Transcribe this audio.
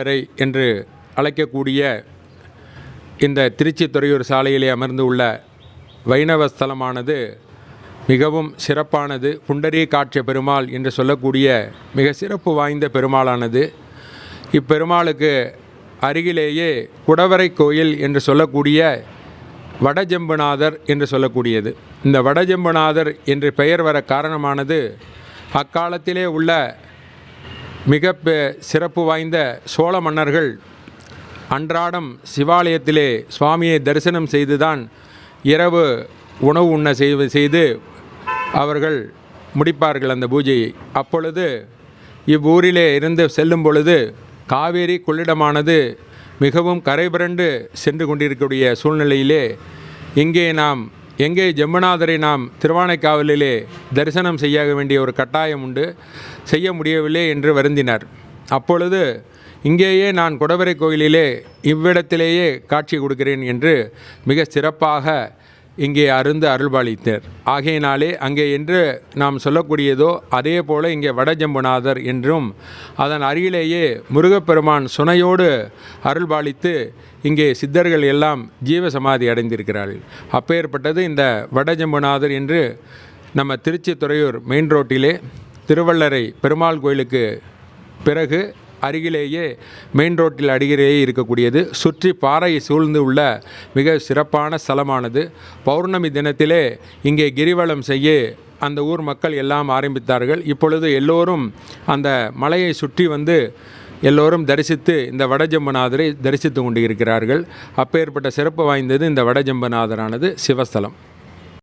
திருவள்ளரை என்று அழைக்கக்கூடிய இந்த திருச்சி துறையூர் சாலையிலே அமர்ந்து உள்ள வைணவ ஸ்தலமானது மிகவும் சிறப்பானது. புண்டரீகாட்ச பெருமாள் என்று சொல்லக்கூடிய மிக சிறப்பு வாய்ந்த பெருமாளானது. இப்பெருமாளுக்கு அருகிலேயே குடவரை கோயில் என்று சொல்லக்கூடிய வடஜம்புநாதர் என்று சொல்லக்கூடியது. இந்த வடஜம்புநாதர் என்று பெயர் வர காரணமானது அக்காலத்திலே உள்ள மிக சிறப்பு வாய்ந்த சோழ மன்னர்கள் அன்றாடம் சிவாலயத்திலே சுவாமியை தரிசனம் செய்துதான் இரவு உணவு உண்ண செய்து அவர்கள் முடிப்பார்கள் அந்த பூஜையை. அப்பொழுது இவ்வூரிலே இருந்து செல்லும் பொழுது காவேரி கொள்ளிடமானது மிகவும் கரைபுரண்டு சென்று கொண்டிருக்கக்கூடிய சூழ்நிலையிலே எங்கே ஜம்புநாதரை நாம் திருவானைக்காவலிலே தரிசனம் செய்ய வேண்டிய ஒரு கட்டாயம் உண்டு, செய்ய முடியவில்லை என்று வருந்தினார். அப்பொழுது இங்கேயே நான் குடவரை கோயிலிலே இவ்விடத்திலேயே காட்சி கொடுக்கிறேன் என்று மிக சிறப்பாக இங்கே அருள்பாலித்தார். ஆகையினாலே அங்கே என்று நாம் சொல்லக்கூடியதோ அதே போல் இங்கே வடஜம்புநாதர் என்றும் அதன் அருகிலேயே முருகப்பெருமான் சுனையோடு அருள்பாலித்து இங்கே சித்தர்கள் எல்லாம் ஜீவசமாதி அடைந்திருக்கிறார்கள். அப்பேற்பட்டது இந்த வடஜம்புநாதர் என்று நம்ம திருச்சி துறையூர் மெயின் ரோட்டிலே திருவள்ளரை பெருமாள் கோயிலுக்கு பிறகு அருகிலேயே மெயின் ரோட்டில் அருகிலேயே இருக்கக்கூடியது. சுற்றி பாறை சூழ்ந்து உள்ள மிக சிறப்பான ஸ்தலமானது. பௌர்ணமி தினத்திலே இங்கே கிரிவலம் செய்ய அந்த ஊர் மக்கள் எல்லாம் ஆரம்பித்தார்கள். இப்பொழுது எல்லோரும் அந்த மலையை சுற்றி வந்து எல்லோரும் தரிசித்து இந்த வடஜம்புநாதரை தரிசித்து கொண்டு இருக்கிறார்கள். அப்பேற்பட்ட சிறப்பு வாய்ந்தது இந்த வடஜம்புநாதரானது சிவஸ்தலம்.